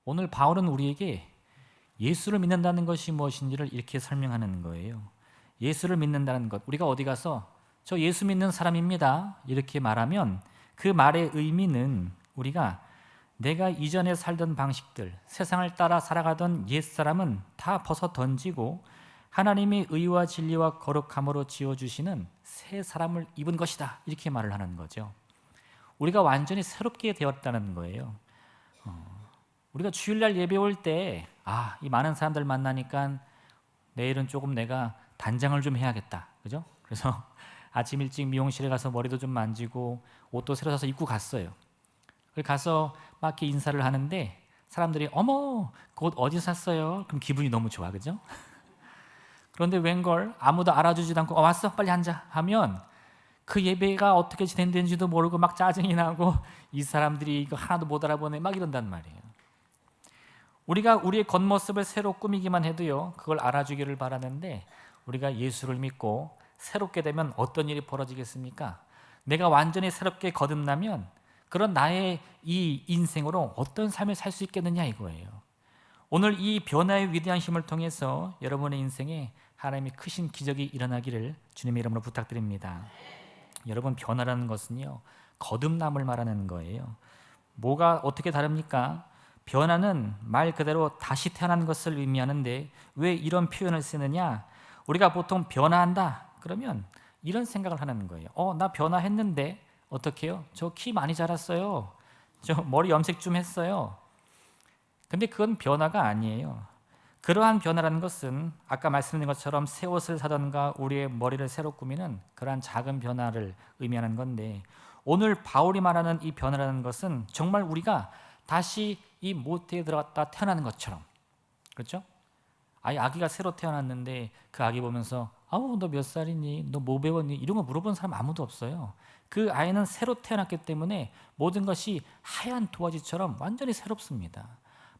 오늘 바울은 우리에게 예수를 믿는다는 것이 무엇인지를 이렇게 설명하는 거예요. 예수를 믿는다는 것, 우리가 어디 가서 저 예수 믿는 사람입니다 이렇게 말하면 그 말의 의미는 우리가 내가 이전에 살던 방식들, 세상을 따라 살아가던 옛사람은 다 벗어 던지고 하나님의 의와 진리와 거룩함으로 지어주시는 새 사람을 입은 것이다 이렇게 말을 하는 거죠. 우리가 완전히 새롭게 되었다는 거예요. 우리가 주일날 예배 올 때 이 많은 사람들 만나니까 내일은 조금 내가 단장을 좀 해야겠다, 그죠? 그래서 아침 일찍 미용실에 가서 머리도 좀 만지고 옷도 새로 사서 입고 갔어요. 가서 막 이렇게 인사를 하는데 사람들이 어머 그 옷 어디서 샀어요? 그럼 기분이 너무 좋아, 그죠? 그런데 웬걸 아무도 알아주지도 않고 왔어 빨리 앉아 하면 그 예배가 어떻게 진행되는지도 모르고 막 짜증이 나고 이 사람들이 이거 하나도 못 알아보네 막 이런단 말이에요. 우리가 우리의 겉모습을 새로 꾸미기만 해도요 그걸 알아주기를 바라는데 우리가 예수를 믿고 새롭게 되면 어떤 일이 벌어지겠습니까? 내가 완전히 새롭게 거듭나면 그런 나의 이 인생으로 어떤 삶을 살 수 있겠느냐 이거예요. 오늘 이 변화의 위대한 힘을 통해서 여러분의 인생에 하나님의 크신 기적이 일어나기를 주님의 이름으로 부탁드립니다. 여러분, 변화라는 것은요 거듭남을 말하는 거예요. 뭐가 어떻게 다릅니까? 변화는 말 그대로 다시 태어난 것을 의미하는데 왜 이런 표현을 쓰느냐? 우리가 보통 변화한다 그러면 이런 생각을 하는 거예요. 나 변화했는데 어떻게 해요? 저 키 많이 자랐어요. 저 머리 염색 좀 했어요. 근데 그건 변화가 아니에요. 그러한 변화라는 것은 아까 말씀드린 것처럼 새 옷을 사던가 우리의 머리를 새로 꾸미는 그러한 작은 변화를 의미하는 건데 오늘 바울이 말하는 이 변화라는 것은 정말 우리가 다시 이 모태에 들어갔다 태어나는 것처럼, 그렇죠? 아기가 새로 태어났는데 그 아기 보면서 너 몇 살이니? 너 뭐 배웠니? 이런 거 물어본 사람 아무도 없어요. 그 아이는 새로 태어났기 때문에 모든 것이 하얀 도화지처럼 완전히 새롭습니다.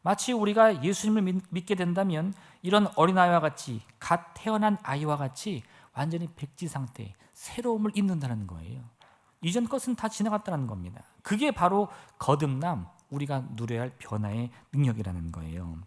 마치 우리가 예수님을 믿게 된다면 이런 어린아이와 같이 갓 태어난 아이와 같이 완전히 백지 상태, 새로움을 입는다는 거예요. 이전 것은 다 지나갔다는 겁니다. 그게 바로 거듭남, 우리가 누려야 할 변화의 능력이라는 거예요.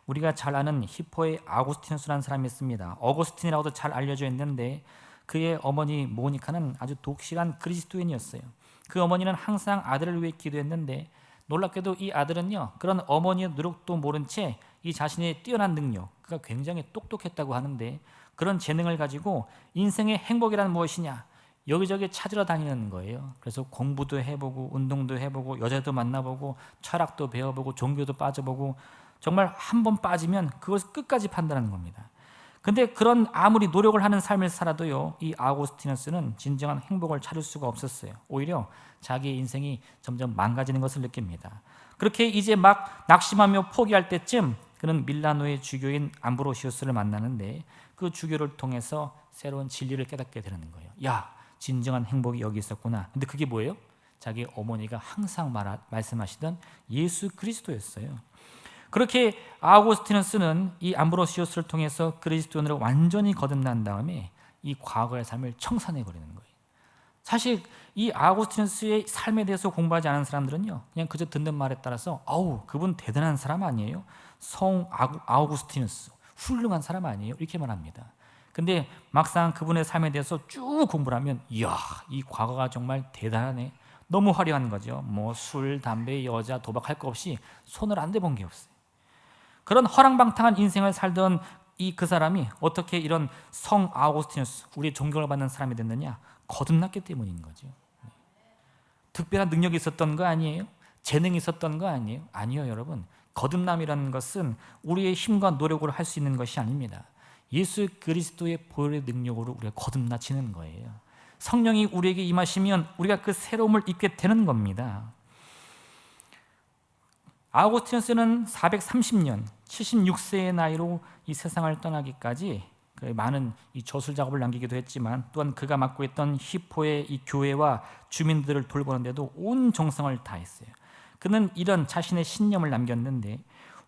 우리가 잘 아는 히포의 아우구스티누스라는 사람이 있습니다. 어거스틴이라고도 잘 알려져 있는데 그의 어머니 모니카는 아주 독실한 그리스도인이었어요. 그 어머니는 항상 아들을 위해 기도했는데 놀랍게도 이 아들은요 그런 어머니의 노력도 모른 채 이 자신의 뛰어난 능력, 그가 굉장히 똑똑했다고 하는데 그런 재능을 가지고 인생의 행복이란 무엇이냐 여기저기 찾으러 다니는 거예요. 그래서 공부도 해보고 운동도 해보고 여자도 만나보고 철학도 배워보고 종교도 빠져보고 정말 한 번 빠지면 그것을 끝까지 판단하는 겁니다. 근데 그런 아무리 노력을 하는 삶을 살아도요 이 아우구스티누스는 진정한 행복을 찾을 수가 없었어요. 오히려 자기의 인생이 점점 망가지는 것을 느낍니다. 그렇게 이제 막 낙심하며 포기할 때쯤 그는 밀라노의 주교인 암브로시우스를 만나는데 그 주교를 통해서 새로운 진리를 깨닫게 되는 거예요. 진정한 행복이 여기 있었구나. 근데 그게 뭐예요? 자기 어머니가 항상 말씀하시던 예수 그리스도였어요. 그렇게 아우구스티누스는 이 암브로시우스를 통해서 그리스도인으로 완전히 거듭난 다음에 이 과거의 삶을 청산해버리는 거예요. 사실 이 아우구스티누스의 삶에 대해서 공부하지 않은 사람들은요 그냥 그저 듣는 말에 따라서 그분 대단한 사람 아니에요? 성 아우구스티누스 훌륭한 사람 아니에요? 이렇게 말합니다. 근데 막상 그분의 삶에 대해서 쭉 공부를 하면 이 과거가 정말 대단하네. 너무 화려한 거죠. 술, 담배, 여자, 도박할 거 없이 손을 안 대본 게 없어요. 그런 허랑방탕한 인생을 살던 그 사람이 어떻게 이런 성 아우구스티누스, 우리의 존경을 받는 사람이 됐느냐? 거듭났기 때문인 거죠. 특별한 능력이 있었던 거 아니에요? 재능이 있었던 거 아니에요? 아니요, 여러분. 거듭남이라는 것은 우리의 힘과 노력으로 할 수 있는 것이 아닙니다. 예수 그리스도의 보혈의 능력으로 우리가 거듭나지는 거예요. 성령이 우리에게 임하시면 우리가 그 새로움을 입게 되는 겁니다. 아우구스티누스는 430년 76세의 나이로 이 세상을 떠나기까지 많은 이 저술 작업을 남기기도 했지만 또한 그가 맡고 있던 히포의 이 교회와 주민들을 돌보는데도 온 정성을 다했어요. 그는 이런 자신의 신념을 남겼는데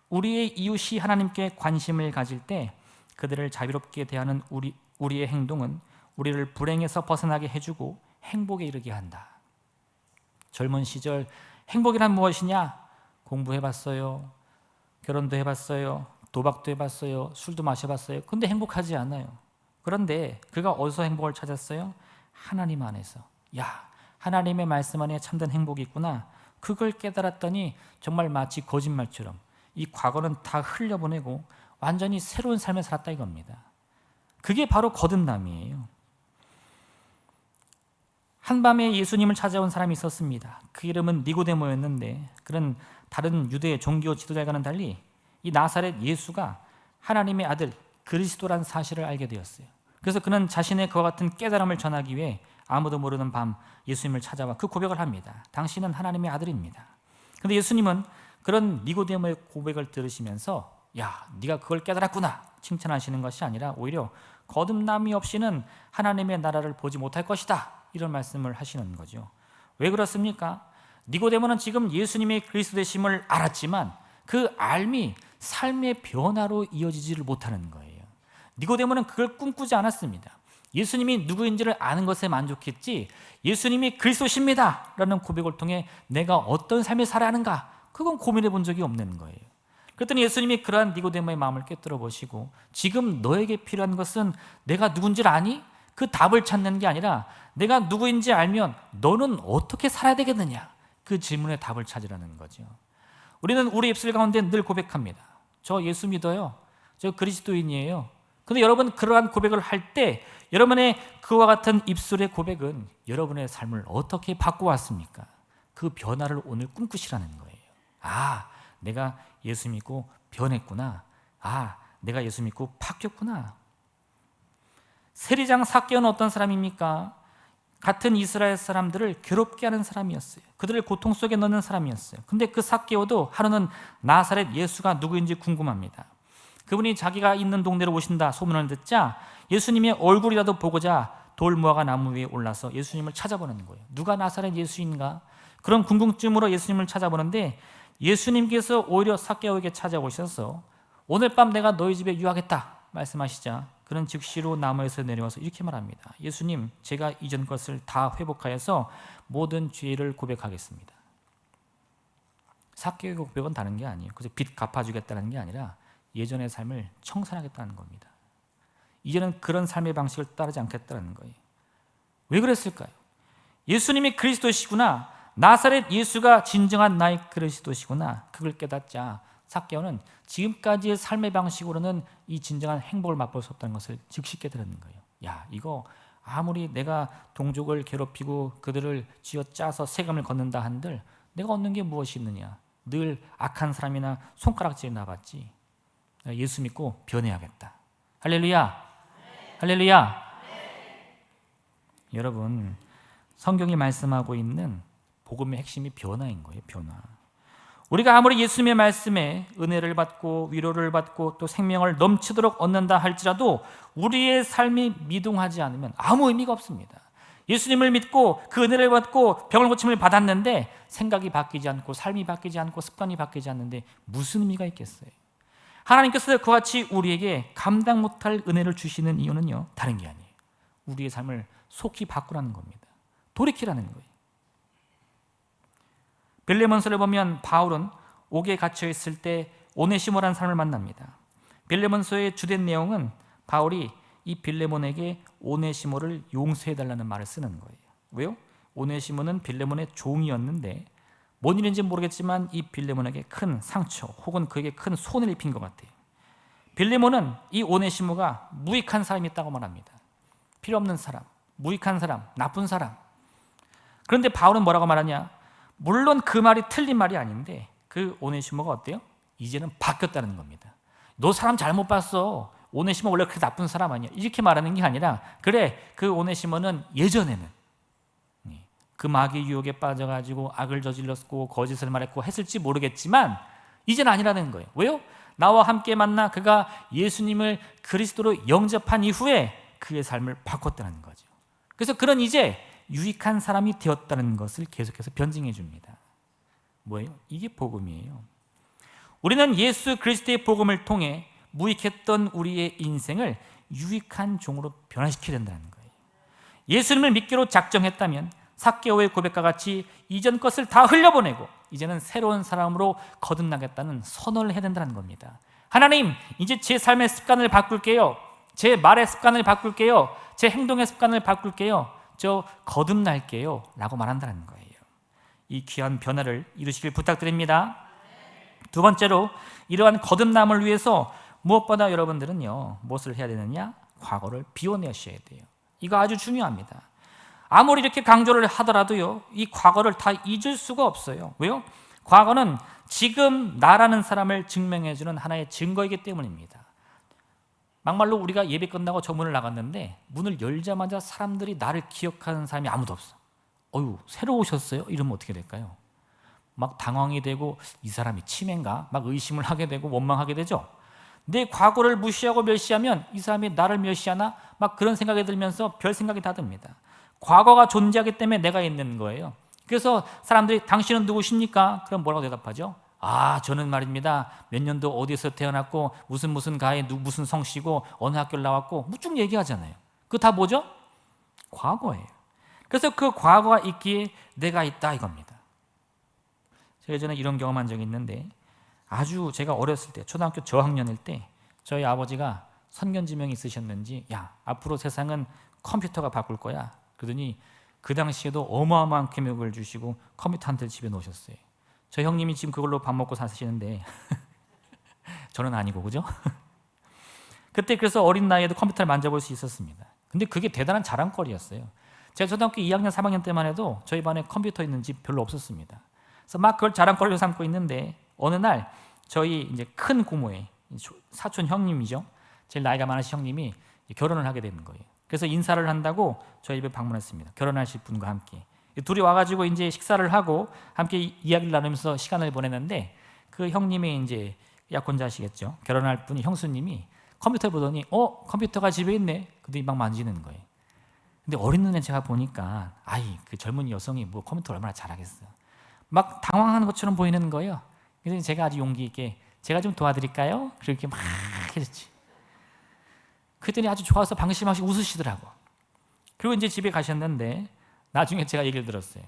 우리의 이웃이 하나님께 관심을 가질 때 그들을 자비롭게 대하는 우리의 행동은 우리를 불행에서 벗어나게 해주고 행복에 이르게 한다. 젊은 시절 행복이란 무엇이냐? 공부해봤어요. 결혼도 해봤어요. 도박도 해봤어요. 술도 마셔봤어요. 근데 행복하지 않아요. 그런데 그가 어디서 행복을 찾았어요? 하나님 안에서. 야, 하나님의 말씀 안에 참된 행복이 있구나. 그걸 깨달았더니 정말 마치 거짓말처럼 이 과거는 다 흘려보내고 완전히 새로운 삶을 살았다 이겁니다. 그게 바로 거듭남이에요. 한밤에 예수님을 찾아온 사람이 있었습니다. 그 이름은 니고데모였는데 그런 다른 유대 종교 지도자와는 달리 이 나사렛 예수가 하나님의 아들 그리스도란 사실을 알게 되었어요. 그래서 그는 자신의 그와 같은 깨달음을 전하기 위해 아무도 모르는 밤 예수님을 찾아와 그 고백을 합니다. 당신은 하나님의 아들입니다. 그런데 예수님은 그런 니고데모의 고백을 들으시면서 야, 네가 그걸 깨달았구나 칭찬하시는 것이 아니라 오히려 거듭남이 없이는 하나님의 나라를 보지 못할 것이다 이런 말씀을 하시는 거죠. 왜 그렇습니까? 니고데모는 지금 예수님의 그리스도 되심을 알았지만 그 알미 삶의 변화로 이어지지를 못하는 거예요. 니고데모는 그걸 꿈꾸지 않았습니다. 예수님이 누구인지를 아는 것에 만족했지 예수님이 그리스도십니다 라는 고백을 통해 내가 어떤 삶을 살아야 하는가 그건 고민해 본 적이 없는 거예요. 그랬더니 예수님이 그러한 니고데모의 마음을 꿰뚫어 보시고 지금 너에게 필요한 것은 내가 누군지를 아니? 그 답을 찾는 게 아니라 내가 누구인지 알면 너는 어떻게 살아야 되겠느냐 그 질문에 답을 찾으라는 거죠. 우리는 우리 입술 가운데 늘 고백합니다. 저 예수 믿어요. 저 그리스도인이에요. 그런데 여러분 그러한 고백을 할 때 여러분의 그와 같은 입술의 고백은 여러분의 삶을 어떻게 바꿔왔습니까? 그 변화를 오늘 꿈꾸시라는 거예요. 아, 내가 예수 믿고 변했구나. 아, 내가 예수 믿고 바뀌었구나. 세리장 삭개오는 어떤 사람입니까? 같은 이스라엘 사람들을 괴롭게 하는 사람이었어요. 그들을 고통 속에 넣는 사람이었어요. 근데 그 삭개오도 하루는 나사렛 예수가 누구인지 궁금합니다. 그분이 자기가 있는 동네로 오신다 소문을 듣자 예수님의 얼굴이라도 보고자 돌무화과 나무 위에 올라서 예수님을 찾아보는 거예요. 누가 나사렛 예수인가? 그런 궁금증으로 예수님을 찾아보는데 예수님께서 오히려 삭개오에게 찾아오셔서 오늘 밤 내가 너희 집에 유하겠다 말씀하시자 그는 즉시로 나무에서 내려와서 이렇게 말합니다. 예수님, 제가 이전 것을 다 회복하여서 모든 죄를 고백하겠습니다. 삭개오의 고백은 다른 게 아니에요. 그래서 빚 갚아주겠다는 게 아니라 예전의 삶을 청산하겠다는 겁니다. 이제는 그런 삶의 방식을 따르지 않겠다는 거예요. 왜 그랬을까요? 예수님이 그리스도시구나, 나사렛 예수가 진정한 나의 그리스도시구나, 그걸 깨닫자 삭개오는 지금까지의 삶의 방식으로는 이 진정한 행복을 맛볼 수 없다는 것을 즉시 깨달은 거예요. 야, 이거 아무리 내가 동족을 괴롭히고 그들을 쥐어짜서 세금을 걷는다 한들 내가 얻는 게 무엇이 있느냐? 늘 악한 사람이나 손가락질에 나봤지. 예수 믿고 변해야겠다. 할렐루야. 할렐루야. 여러분, 성경이 말씀하고 있는 복음의 핵심이 변화인 거예요. 변화. 우리가 아무리 예수님의 말씀에 은혜를 받고 위로를 받고 또 생명을 넘치도록 얻는다 할지라도 우리의 삶이 미동하지 않으면 아무 의미가 없습니다. 예수님을 믿고 그 은혜를 받고 병을 고침을 받았는데 생각이 바뀌지 않고 삶이 바뀌지 않고 습관이 바뀌지 않는데 무슨 의미가 있겠어요? 하나님께서 그와 같이 우리에게 감당 못할 은혜를 주시는 이유는요, 다른 게 아니에요. 우리의 삶을 속히 바꾸라는 겁니다. 돌이키라는 거예요. 빌레몬서를 보면 바울은 옥에 갇혀 있을 때 오네시모라는 사람을 만납니다. 빌레몬서의 주된 내용은 바울이 이 빌레몬에게 오네시모를 용서해달라는 말을 쓰는 거예요. 왜요? 오네시모는 빌레몬의 종이었는데 뭔 일인지 모르겠지만 이 빌레몬에게 큰 상처 혹은 그에게 큰 손해를 입힌 것 같아요. 빌레몬은 이 오네시모가 무익한 사람이었다고 말합니다. 필요 없는 사람, 무익한 사람, 나쁜 사람. 그런데 바울은 뭐라고 말하냐? 물론 그 말이 틀린 말이 아닌데 그 오네시모가 어때요? 이제는 바뀌었다는 겁니다. 너 사람 잘못 봤어. 오네시모 원래 그렇게 나쁜 사람 아니야. 이렇게 말하는 게 아니라 그래, 그 오네시모는 예전에는 그 마귀 유혹에 빠져가지고 악을 저질렀고 거짓을 말했고 했을지 모르겠지만 이제는 아니라는 거예요. 왜요? 나와 함께 만나 그가 예수님을 그리스도로 영접한 이후에 그의 삶을 바꿨다는 거죠. 그래서 그런 이제 유익한 사람이 되었다는 것을 계속해서 변증해 줍니다. 뭐예요? 이게 복음이에요. 우리는 예수 그리스도의 복음을 통해 무익했던 우리의 인생을 유익한 종으로 변화시켜야 된다는 거예요. 예수님을 믿기로 작정했다면 삭개오의 고백과 같이 이전 것을 다 흘려보내고 이제는 새로운 사람으로 거듭나겠다는 선언을 해야 된다는 겁니다. 하나님, 이제 제 삶의 습관을 바꿀게요. 제 말의 습관을 바꿀게요. 제 행동의 습관을 바꿀게요. 저 거듭날게요 라고 말한다는 거예요. 이 귀한 변화를 이루시길 부탁드립니다. 두 번째로, 이러한 거듭남을 위해서 무엇보다 여러분들은요, 무엇을 해야 되느냐? 과거를 비워내셔야 돼요. 이거 아주 중요합니다. 아무리 이렇게 강조를 하더라도요, 이 과거를 다 잊을 수가 없어요. 왜요? 과거는 지금 나라는 사람을 증명해주는 하나의 증거이기 때문입니다. 막말로 우리가 예배 끝나고 저 문을 나갔는데 문을 열자마자 사람들이 나를 기억하는 사람이 아무도 없어. 어휴, 새로 오셨어요? 이러면 어떻게 될까요? 막 당황이 되고 이 사람이 치매인가? 막 의심을 하게 되고 원망하게 되죠. 내 과거를 무시하고 멸시하면 이 사람이 나를 멸시하나? 막 그런 생각이 들면서 별 생각이 다 듭니다. 과거가 존재하기 때문에 내가 있는 거예요. 그래서 사람들이 당신은 누구십니까? 그럼 뭐라고 대답하죠? 아, 저는 말입니다. 몇 년도 어디서 태어났고 무슨 가에 무슨 성씨고 어느 학교를 나왔고 뭐 쭉 얘기하잖아요. 그거 다 뭐죠? 과거예요. 그래서 그 과거가 있기에 내가 있다 이겁니다. 제가 예전에 이런 경험한 적이 있는데, 아주 제가 어렸을 때 초등학교 저학년일 때 저희 아버지가 선견지명이 있으셨는지, 야, 앞으로 세상은 컴퓨터가 바꿀 거야. 그러더니 그 당시에도 어마어마한 금액을 주시고 컴퓨터 한 대를 집에 놓으셨어요. 저 형님이 지금 그걸로 밥 먹고 사시는데 저는 아니고, 그죠? 그때 그래서 어린 나이에도 컴퓨터를 만져볼 수 있었습니다. 근데 그게 대단한 자랑거리였어요. 제가 초등학교 2학년, 3학년 때만 해도 저희 반에 컴퓨터 있는 집 별로 없었습니다. 그래서 막 그걸 자랑거리로 삼고 있는데, 어느 날 저희 이제 큰 고모의 사촌 형님이죠. 제일 나이가 많으신 형님이 결혼을 하게 되는 거예요. 그래서 인사를 한다고 저희 집에 방문했습니다. 결혼하실 분과 함께. 둘이 와가지고 이제 식사를 하고 함께 이야기를 나누면서 시간을 보냈는데, 그 형님이 이제 약혼자시겠죠. 결혼할 분이 형수님이 컴퓨터 보더니 컴퓨터가 집에 있네. 그랬더니 막 만지는 거예요. 근데 어린 눈에 제가 보니까 그 젊은 여성이 뭐 컴퓨터를 얼마나 잘하겠어요. 막 당황하는 것처럼 보이는 거예요. 그래서 제가 아주 용기 있게 제가 좀 도와드릴까요? 그렇게 막 했지. 그랬더니 아주 좋아서 방심하시고 웃으시더라고. 그리고 이제 집에 가셨는데 나중에 제가 얘기를 들었어요.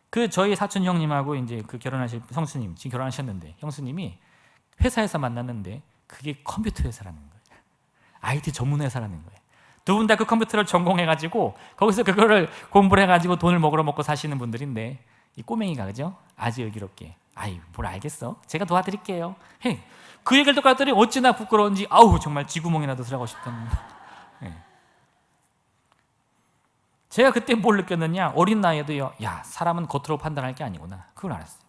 그 저희 사촌 형님하고 이제 그 결혼하실 형수님, 지금 결혼하셨는데 형수님이 회사에서 만났는데 그게 컴퓨터 회사라는 거예요. IT 전문 회사라는 거예요. 두 분 다 그 컴퓨터를 전공해가지고 거기서 그거를 공부를 해가지고 돈을 먹고 사시는 분들인데, 이 꼬맹이가, 그죠? 아주 여기롭게 뭘 알겠어? 제가 도와드릴게요. 그 얘기를 듣고 했더니 어찌나 부끄러운지 정말 쥐구멍이라도 들어가고 싶다는. 제가 그때 뭘 느꼈느냐? 어린 나이에도요, 사람은 겉으로 판단할 게 아니구나. 그걸 알았어요.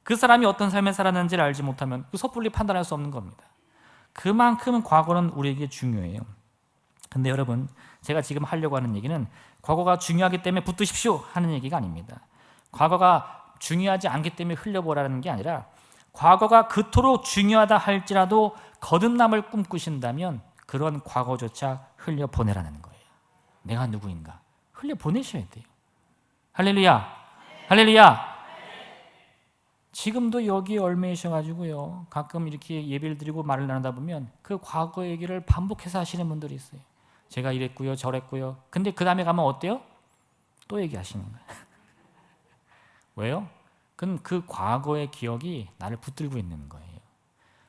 그 사람이 어떤 삶을 살았는지를 알지 못하면 섣불리 판단할 수 없는 겁니다. 그만큼 과거는 우리에게 중요해요. 근데 여러분, 제가 지금 하려고 하는 얘기는 과거가 중요하기 때문에 붙드십시오 하는 얘기가 아닙니다. 과거가 중요하지 않기 때문에 흘려보라는 게 아니라, 과거가 그토록 중요하다 할지라도 거듭남을 꿈꾸신다면 그런 과거조차 흘려보내라는 거예요. 내가 누구인가 흘려보내셔야 돼요. 할렐루야, 할렐루야. 지금도 여기에 얽매이셔가지고요, 가끔 이렇게 예배를 드리고 말을 나누다 보면 그 과거 얘기를 반복해서 하시는 분들이 있어요. 제가 이랬고요, 저랬고요. 근데 그 다음에 가면 어때요? 또 얘기하시는 거예요. 왜요? 그건 그 과거의 기억이 나를 붙들고 있는 거예요.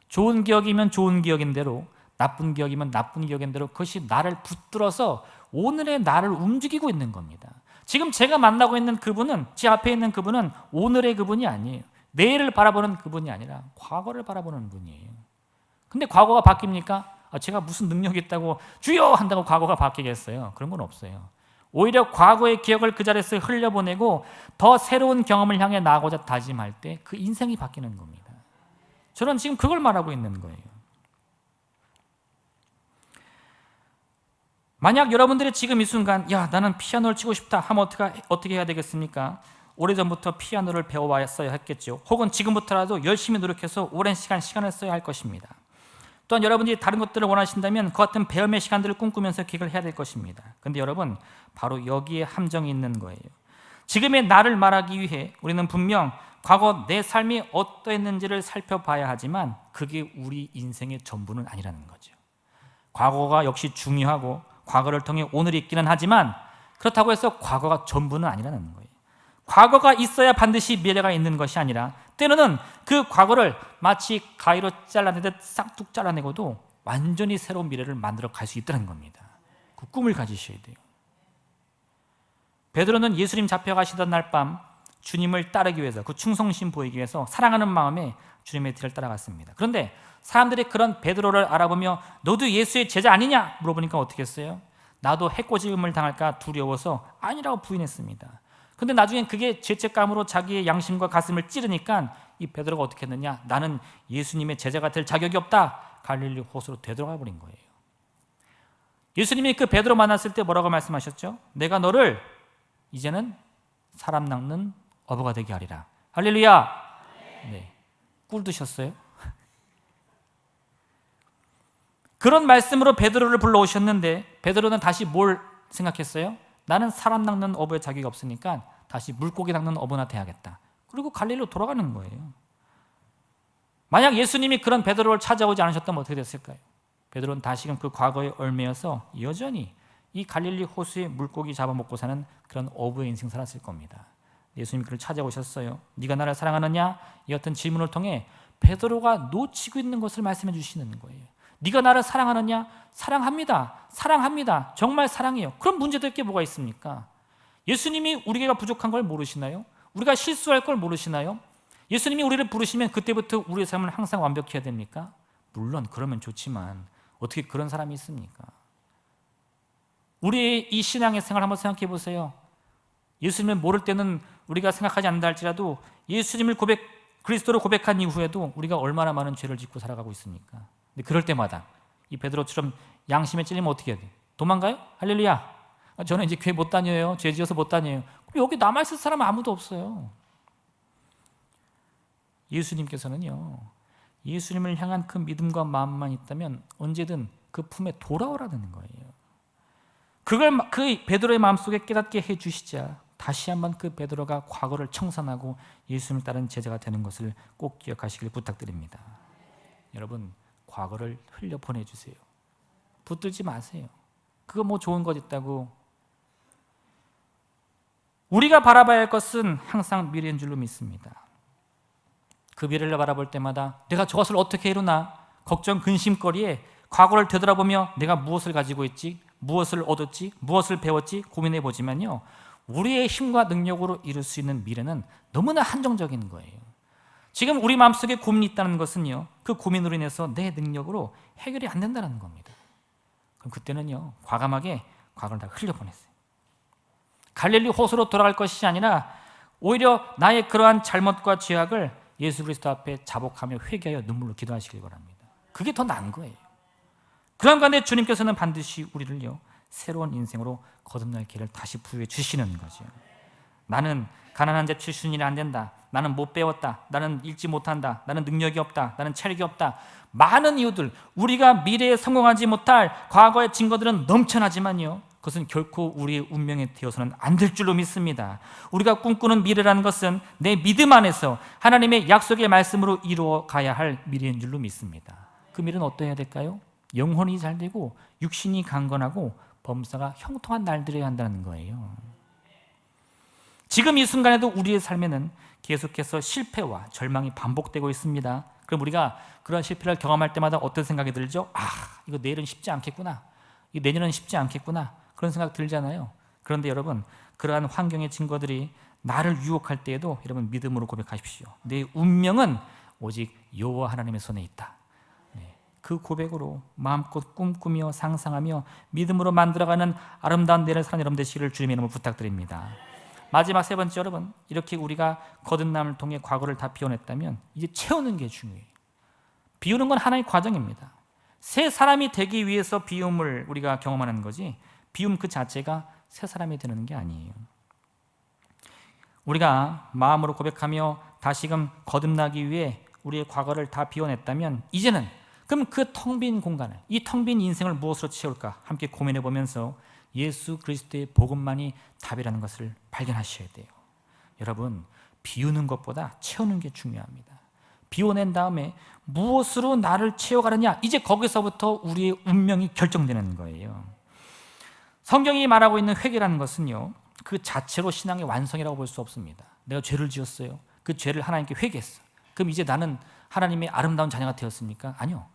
좋은 기억이면 좋은 기억인 대로, 나쁜 기억이면 나쁜 기억인 대로 그것이 나를 붙들어서 오늘의 나를 움직이고 있는 겁니다. 지금 제가 만나고 있는 그분은, 제 앞에 있는 그분은 오늘의 그분이 아니에요. 내일을 바라보는 그분이 아니라 과거를 바라보는 분이에요. 근데 과거가 바뀝니까? 제가 무슨 능력이 있다고 주여 한다고 과거가 바뀌겠어요? 그런 건 없어요. 오히려 과거의 기억을 그 자리에서 흘려보내고 더 새로운 경험을 향해 나아가고자 다짐할 때 그 인생이 바뀌는 겁니다. 저는 지금 그걸 말하고 있는 거예요. 만약 여러분들이 지금 이 순간 나는 피아노를 치고 싶다 하면 어떻게 해야 되겠습니까? 오래전부터 피아노를 배워왔어야 했겠죠. 혹은 지금부터라도 열심히 노력해서 오랜 시간을 써야 할 것입니다. 또한 여러분들이 다른 것들을 원하신다면 그 같은 배움의 시간들을 꿈꾸면서 기획을 해야 될 것입니다. 그런데 여러분, 바로 여기에 함정이 있는 거예요. 지금의 나를 말하기 위해 우리는 분명 과거 내 삶이 어떠했는지를 살펴봐야 하지만 그게 우리 인생의 전부는 아니라는 거죠. 과거가 역시 중요하고 과거를 통해 오늘이 있기는 하지만 그렇다고 해서 과거가 전부는 아니라는 거예요. 과거가 있어야 반드시 미래가 있는 것이 아니라 때로는 그 과거를 마치 가위로 잘라내듯 싹둑 잘라내고도 완전히 새로운 미래를 만들어 갈 수 있다는 겁니다. 그 꿈을 가지셔야 돼요. 베드로는 예수님 잡혀가시던 날 밤 주님을 따르기 위해서, 그 충성심 보이기 위해서 사랑하는 마음에 주님의 뒤를 따라갔습니다. 그런데 사람들이 그런 베드로를 알아보며 너도 예수의 제자 아니냐 물어보니까 어떻게 했어요? 나도 해코지음을 당할까 두려워서 아니라고 부인했습니다. 근데 나중엔 그게 죄책감으로 자기의 양심과 가슴을 찌르니까 이 베드로가 어떻게 했느냐? 나는 예수님의 제자가 될 자격이 없다. 갈릴리 호수로 되돌아가 버린 거예요. 예수님이 그 베드로 만났을 때 뭐라고 말씀하셨죠? 내가 너를 이제는 사람 낚는 어부가 되게 하리라. 할렐루야. 네. 꿀 드셨어요? 그런 말씀으로 베드로를 불러오셨는데 베드로는 다시 뭘 생각했어요? 나는 사람 낚는 어부의 자격이 없으니까 다시 물고기 낚는 어부나 돼야겠다. 그리고 갈릴리로 돌아가는 거예요. 만약 예수님이 그런 베드로를 찾아오지 않으셨다면 어떻게 됐을까요? 베드로는 다시금 그 과거에 얽매여서 여전히 이 갈릴리 호수에 물고기 잡아먹고 사는 그런 어부의 인생 살았을 겁니다. 예수님이 그를 찾아오셨어요. 네가 나를 사랑하느냐? 이 같은 질문을 통해 베드로가 놓치고 있는 것을 말씀해 주시는 거예요. 네가 나를 사랑하느냐? 사랑합니다. 사랑합니다. 정말 사랑해요. 그럼 문제될 게 뭐가 있습니까? 예수님이 우리가 부족한 걸 모르시나요? 우리가 실수할 걸 모르시나요? 예수님이 우리를 부르시면 그때부터 우리의 삶을 항상 완벽해야 됩니까? 물론 그러면 좋지만 어떻게 그런 사람이 있습니까? 우리의 이 신앙의 생활 한번 생각해 보세요. 예수님을 모를 때는 우리가 생각하지 않는다 할지라도 예수님을 그리스도로 고백한 이후에도 우리가 얼마나 많은 죄를 짓고 살아가고 있습니까? 근데 그럴 때마다 이 베드로처럼 양심에 찔리면 어떻게 해야 돼요? 도망가요? 할렐루야. 저는 이제 교회 못 다녀요. 죄 지어서 못 다녀요. 그럼 여기 남아있을 사람은 아무도 없어요. 예수님께서는요, 예수님을 향한 그 믿음과 마음만 있다면 언제든 그 품에 돌아오라는 거예요. 그걸 그 베드로의 마음속에 깨닫게 해주시자 다시 한번 그 베드로가 과거를 청산하고 예수님을 따른 제자가 되는 것을 꼭 기억하시길 부탁드립니다. 여러분, 과거를 흘려보내주세요. 붙들지 마세요. 그거 뭐 좋은 것 있다고. 우리가 바라봐야 할 것은 항상 미래인 줄로 믿습니다. 그 미래를 바라볼 때마다 내가 저것을 어떻게 이루나 걱정, 근심거리에 과거를 되돌아보며 내가 무엇을 가지고 있지, 무엇을 얻었지, 무엇을 배웠지 고민해 보지만요, 우리의 힘과 능력으로 이룰 수 있는 미래는 너무나 한정적인 거예요. 지금 우리 마음속에 고민이 있다는 것은요, 그 고민으로 인해서 내 능력으로 해결이 안 된다는 겁니다. 그럼 그때는요, 과감하게 과거를 다 흘려보냈어요. 갈릴리 호수로 돌아갈 것이 아니라 오히려 나의 그러한 잘못과 죄악을 예수 그리스도 앞에 자복하며 회개하여 눈물로 기도하시길 바랍니다. 그게 더 나은 거예요. 그런 가운데 주님께서는 반드시 우리를요, 새로운 인생으로 거듭날 길을 다시 부여해 주시는 거죠. 나는 가난한 자 출신이라 안 된다. 나는 못 배웠다. 나는 읽지 못한다. 나는 능력이 없다. 나는 체력이 없다. 많은 이유들, 우리가 미래에 성공하지 못할 과거의 증거들은 넘쳐나지만요, 그것은 결코 우리의 운명에 되어서는 안 될 줄로 믿습니다. 우리가 꿈꾸는 미래라는 것은 내 믿음 안에서 하나님의 약속의 말씀으로 이루어 가야 할 미래인 줄로 믿습니다. 그 미래는 어떠해야 될까요? 영혼이 잘 되고 육신이 강건하고 범사가 형통한 날들이어야 한다는 거예요. 지금 이 순간에도 우리의 삶에는 계속해서 실패와 절망이 반복되고 있습니다. 그럼 우리가 그런 실패를 경험할 때마다 어떤 생각이 들죠? 이거 내일은 쉽지 않겠구나. 이거 내년은 쉽지 않겠구나. 그런 생각 들잖아요. 그런데 여러분, 그러한 환경의 증거들이 나를 유혹할 때에도 여러분 믿음으로 고백하십시오. 내 운명은 오직 여호와 하나님의 손에 있다. 그 고백으로 마음껏 꿈꾸며 상상하며 믿음으로 만들어가는 아름다운 내일을 사는 여러분 되시기를 주님의 이름으로 부탁드립니다. 마지막 세 번째, 여러분, 이렇게 우리가 거듭남을 통해 과거를 다 비워냈다면 이제 채우는 게 중요해요. 비우는 건 하나의 과정입니다. 새 사람이 되기 위해서 비움을 우리가 경험하는 거지, 비움 그 자체가 새 사람이 되는 게 아니에요. 우리가 마음으로 고백하며 다시금 거듭나기 위해 우리의 과거를 다 비워냈다면 이제는, 그럼 그 텅 빈 공간을, 이 텅 빈 인생을 무엇으로 채울까 함께 고민해 보면서 예수 그리스도의 복음만이 답이라는 것을 발견하셔야 돼요. 여러분, 비우는 것보다 채우는 게 중요합니다. 비워낸 다음에 무엇으로 나를 채워가느냐, 이제 거기서부터 우리의 운명이 결정되는 거예요. 성경이 말하고 있는 회개라는 것은요, 그 자체로 신앙의 완성이라고 볼 수 없습니다. 내가 죄를 지었어요. 그 죄를 하나님께 회개했어. 그럼 이제 나는 하나님의 아름다운 자녀가 되었습니까? 아니요.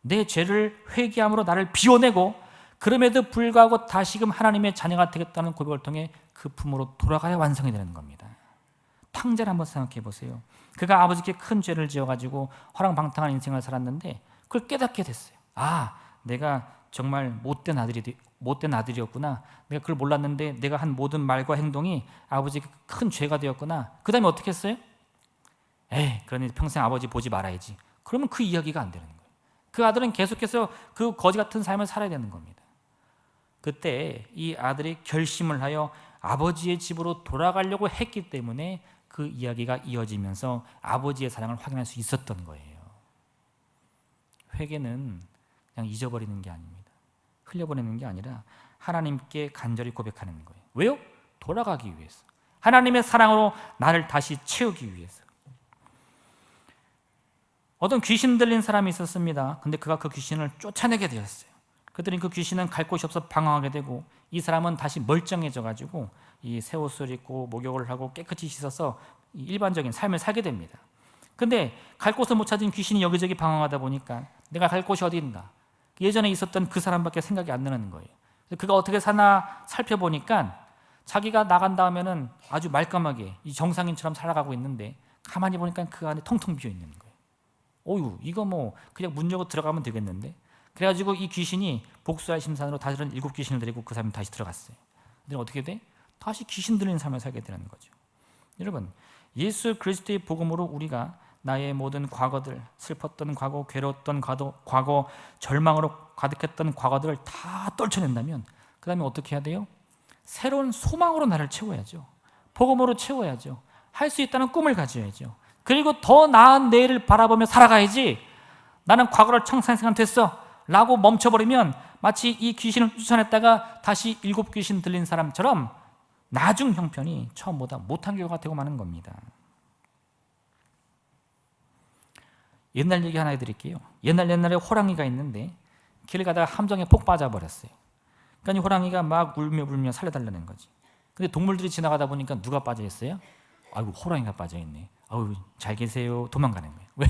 내 죄를 회개함으로 나를 비워내고 그럼에도 불구하고 다시금 하나님의 자녀가 되겠다는 고백을 통해 그 품으로 돌아가야 완성이 되는 겁니다. 탕자를 한번 생각해 보세요. 그가 아버지께 큰 죄를 지어가지고 허랑방탕한 인생을 살았는데 그걸 깨닫게 됐어요. 아, 내가 정말 못된 아들이었구나. 내가 그걸 몰랐는데 내가 한 모든 말과 행동이 아버지에게 큰 죄가 되었구나. 그 다음에 어떻게 했어요? 그러니 평생 아버지 보지 말아야지. 그러면 그 이야기가 안 되는 거예요. 그 아들은 계속해서 그 거지 같은 삶을 살아야 되는 겁니다. 그때 이 아들이 결심을 하여 아버지의 집으로 돌아가려고 했기 때문에 그 이야기가 이어지면서 아버지의 사랑을 확인할 수 있었던 거예요. 회개는 그냥 잊어버리는 게 아닙니다. 흘려보내는 게 아니라 하나님께 간절히 고백하는 거예요. 왜요? 돌아가기 위해서. 하나님의 사랑으로 나를 다시 채우기 위해서. 어떤 귀신 들린 사람이 있었습니다. 근데 그가 그 귀신을 쫓아내게 되었어요. 그랬더니 그 귀신은 갈 곳이 없어 방황하게 되고 이 사람은 다시 멀쩡해져 가지고 이 새 옷을 입고 목욕을 하고 깨끗이 씻어서 일반적인 삶을 살게 됩니다. 근데 갈 곳을 못 찾은 귀신이 여기저기 방황하다 보니까 내가 갈 곳이 어디인가? 예전에 있었던 그 사람밖에 생각이 안 나는 거예요. 그가 어떻게 사나 살펴보니까 자기가 나간 다음에는 아주 말끔하게 이 정상인처럼 살아가고 있는데 가만히 보니까 그 안에 텅텅 비어 있는 거예요. 어휴, 이거 뭐 그냥 문 열고 들어가면 되겠는데? 그래가지고 이 귀신이 복수할 심산으로 다른 7 귀신을 데리고 그 사람이 다시 들어갔어요. 근데 어떻게 돼? 다시 귀신 들린 삶을 살게 되는 거죠. 여러분, 예수 그리스도의 복음으로 우리가 나의 모든 과거들, 슬펐던 과거, 괴로웠던 과거, 절망으로 가득했던 과거들을 다 떨쳐낸다면 그 다음에 어떻게 해야 돼요? 새로운 소망으로 나를 채워야죠. 복음으로 채워야죠. 할 수 있다는 꿈을 가져야죠. 그리고 더 나은 내일을 바라보며 살아가야지. 나는 과거를 청산생각 됐어 라고 멈춰버리면 마치 이 귀신을 쫓아냈다가 다시 7 귀신 들린 사람처럼 나중 형편이 처음보다 못한 결과가 되고 마는 겁니다. 옛날 얘기 하나 해드릴게요. 옛날에 호랑이가 있는데 길을 가다가 함정에 폭 빠져버렸어요. 그러니까 이 호랑이가 막 울며 살려달라는 거지. 근데 동물들이 지나가다 보니까 누가 빠져있어요? 아이고, 호랑이가 빠져있네. 아유, 잘 계세요. 도망가는 거예요. 왜?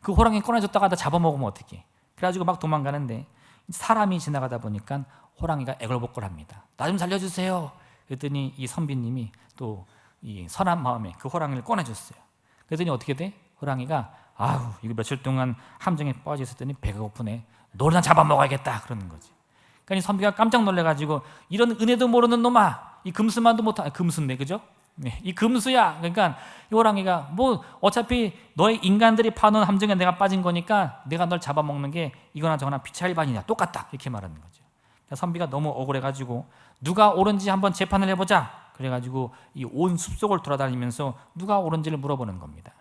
그 호랑이 꺼내줬다가 다 잡아먹으면 어떡해. 그래가지고 막 도망가는데 사람이 지나가다 보니까 호랑이가 애걸복걸합니다. 나 좀 살려주세요. 그랬더니 이 선비님이 또 이 선한 마음에 그 호랑이를 꺼내줬어요. 그랬더니 어떻게 돼? 호랑이가 아우, 이거 며칠 동안 함정에 빠져 있었더니 배가 고프네. 너를 잡아먹어야겠다 그러는 거지. 그러니까 이 선비가 깜짝 놀래가지고 이런 은혜도 모르는 놈아, 이 금수만도 못한 금수인데 그죠? 이 금수야. 그러니까 이 호랑이가 뭐 어차피 너희 인간들이 파놓은 함정에 내가 빠진 거니까 내가 널 잡아먹는 게 이거나 저거나 피차일반이냐 똑같다 이렇게 말하는 거죠. 그러니까 선비가 너무 억울해가지고 누가 옳은지 한번 재판을 해보자. 그래가지고 이 온 숲속을 돌아다니면서 누가 옳은지를 물어보는 겁니다.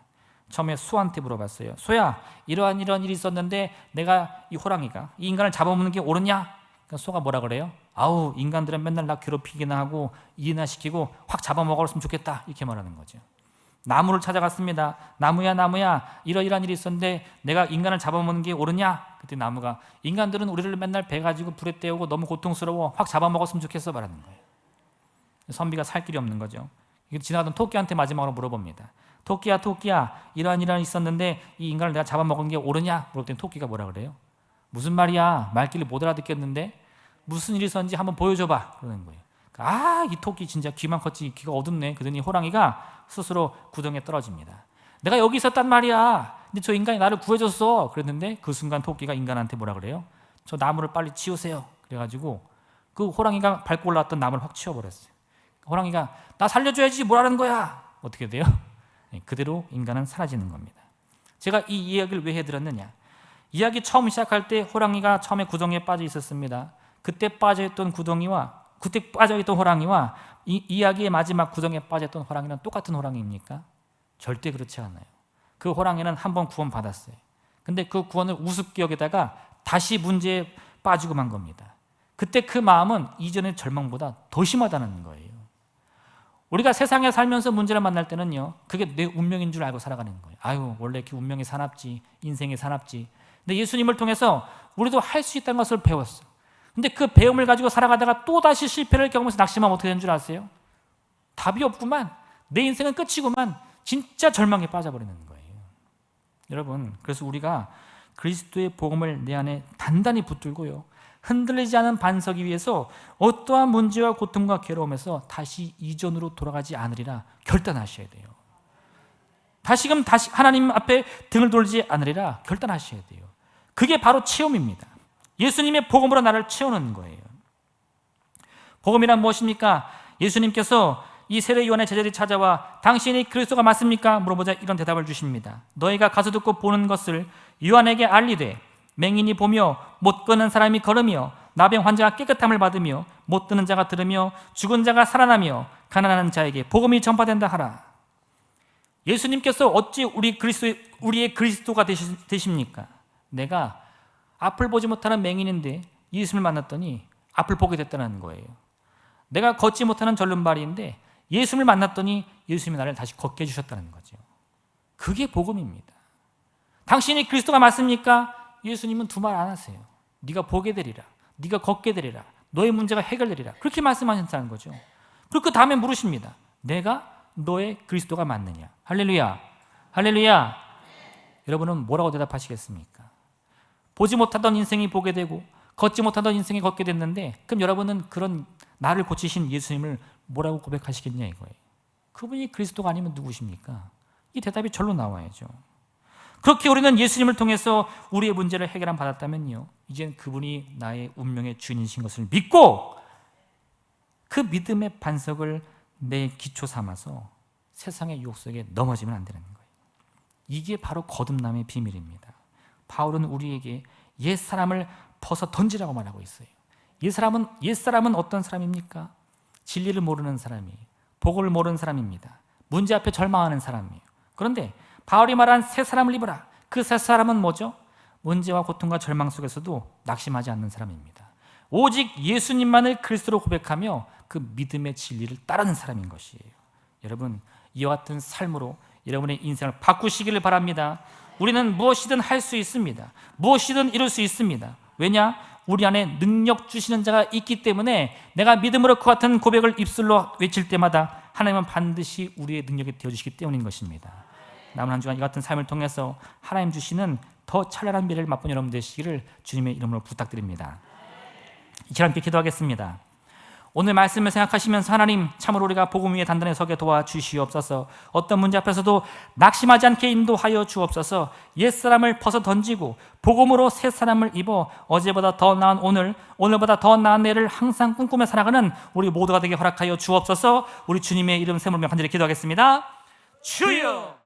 처음에 소한테 물어봤어요. 소야, 이러한 일이 있었는데 내가 이 호랑이가 이 인간을 잡아먹는 게 옳으냐? 그러니까 소가 뭐라 그래요? 아우, 인간들은 맨날 나 괴롭히기나 하고 일이나 시키고 확 잡아먹었으면 좋겠다 이렇게 말하는 거죠. 나무를 찾아갔습니다. 나무야, 이러이러한 일이 있었는데 내가 인간을 잡아먹는 게 옳으냐? 그때 나무가 인간들은 우리를 맨날 배 가지고 불에 떼우고 너무 고통스러워 확 잡아먹었으면 좋겠어 말하는 거예요. 선비가 살 길이 없는 거죠. 지나가던 토끼한테 마지막으로 물어봅니다. 토끼야, 이러한 일이 있었는데 이 인간을 내가 잡아먹은 게 옳으냐? 물었더니 토끼가 뭐라 그래요? 무슨 말이야? 말귀를 못 알아듣겠는데 무슨 일이 있었는지 한번 보여줘봐 그러는 거예요. 아, 이 토끼 진짜 귀만 컸지 귀가 어둡네. 그러더니 호랑이가 스스로 구덩이에 떨어집니다. 내가 여기 있었단 말이야. 근데 저 인간이 나를 구해줬어. 그랬는데 그 순간 토끼가 인간한테 뭐라 그래요? 저 나무를 빨리 치우세요. 그래가지고 그 호랑이가 밟고 올라왔던 나무를 확 치워버렸어요. 호랑이가 나 살려줘야지 뭐라는 거야. 어떻게 돼요? 그대로 인간은 사라지는 겁니다. 제가 이 이야기를 왜 해드렸느냐? 이야기 처음 시작할 때 호랑이가 처음에 구덩이에 빠져 있었습니다. 그때 빠져있던 호랑이와 이 이야기의 마지막 구덩이에 빠졌던 호랑이는 똑같은 호랑이입니까? 절대 그렇지 않아요. 그 호랑이는 한번 구원받았어요. 근데 그 구원을 우습게 여기다가 다시 문제에 빠지고 만 겁니다. 그때 그 마음은 이전의 절망보다 더 심하다는 거예요. 우리가 세상에 살면서 문제를 만날 때는요, 그게 내 운명인 줄 알고 살아가는 거예요. 아유, 원래 이렇게 운명이 사납지, 인생이 사납지. 근데 예수님을 통해서 우리도 할 수 있다는 것을 배웠어. 근데 그 배움을 가지고 살아가다가 또다시 실패를 경험해서 낙심하면 어떻게 되는 줄 아세요? 답이 없구만. 내 인생은 끝이구만. 진짜 절망에 빠져버리는 거예요. 여러분, 그래서 우리가 그리스도의 복음을 내 안에 단단히 붙들고요, 흔들리지 않은 반석 위에서 어떠한 문제와 고통과 괴로움에서 다시 이전으로 돌아가지 않으리라 결단하셔야 돼요. 다시금 하나님 앞에 등을 돌리지 않으리라 결단하셔야 돼요. 그게 바로 체험입니다. 예수님의 복음으로 나를 채우는 거예요. 복음이란 무엇입니까? 예수님께서 이 세례 요한의 제자들이 찾아와 당신이 그리스도가 맞습니까? 물어보자 이런 대답을 주십니다. 너희가 가서 듣고 보는 것을 요한에게 알리되 맹인이 보며 못 걷는 사람이 걸으며 나병 환자가 깨끗함을 받으며 못 듣는 자가 들으며 죽은 자가 살아나며 가난한 자에게 복음이 전파된다 하라. 예수님께서 어찌 우리의 그리스도가 되십니까? 내가 앞을 보지 못하는 맹인인데 예수님을 만났더니 앞을 보게 됐다는 거예요. 내가 걷지 못하는 절름발이인데 예수님을 만났더니 예수님이 나를 다시 걷게 해주셨다는 거죠. 그게 복음입니다. 당신이 그리스도가 맞습니까? 예수님은 두 말 안 하세요. 네가 보게 되리라, 네가 걷게 되리라, 너의 문제가 해결되리라, 그렇게 말씀하셨다는 거죠. 그리고 그 다음에 물으십니다. 내가 너의 그리스도가 맞느냐? 할렐루야, 할렐루야. 여러분은 뭐라고 대답하시겠습니까? 보지 못하던 인생이 보게 되고 걷지 못하던 인생이 걷게 됐는데, 그럼 여러분은 그런 나를 고치신 예수님을 뭐라고 고백하시겠냐 이거예요. 그분이 그리스도가 아니면 누구십니까? 이 대답이 절로 나와야죠. 그렇게 우리는 예수님을 통해서 우리의 문제를 해결함 받았다면요, 이젠 그분이 나의 운명의 주인이신 것을 믿고 그 믿음의 반석을 내 기초 삼아서 세상의 유혹 속에 넘어지면 안 되는 거예요. 이게 바로 거듭남의 비밀입니다. 바울은 우리에게 옛사람을 벗어 던지라고 말하고 있어요. 옛사람은 어떤 사람입니까? 진리를 모르는 사람이에요. 복을 모르는 사람입니다. 문제 앞에 절망하는 사람이에요. 그런데 바울이 말한 새 사람을 입어라. 그 새 사람은 뭐죠? 문제와 고통과 절망 속에서도 낙심하지 않는 사람입니다. 오직 예수님만을 그리스도로 고백하며 그 믿음의 진리를 따르는 사람인 것이에요. 여러분, 이와 같은 삶으로 여러분의 인생을 바꾸시기를 바랍니다. 우리는 무엇이든 할 수 있습니다. 무엇이든 이룰 수 있습니다. 왜냐? 우리 안에 능력 주시는 자가 있기 때문에 내가 믿음으로 그 같은 고백을 입술로 외칠 때마다 하나님은 반드시 우리의 능력이 되어주시기 때문인 것입니다. 남은 한 주간 이 같은 삶을 통해서 하나님 주시는 더 찬란한 미래를 맛본 여러분 되시기를 주님의 이름으로 부탁드립니다. 이 시간 함께 기도하겠습니다. 오늘 말씀을 생각하시면서 하나님, 참으로 우리가 복음 위에 단단히 서게 도와주시옵소서. 어떤 문제 앞에서도 낙심하지 않게 인도하여 주옵소서. 옛사람을 벗어 던지고 복음으로 새 사람을 입어 어제보다 더 나은 오늘, 오늘보다 더 나은 내일을 항상 꿈꾸며 살아가는 우리 모두가 되게 허락하여 주옵소서. 우리 주님의 이름 세물며 간절히 기도하겠습니다. 주여!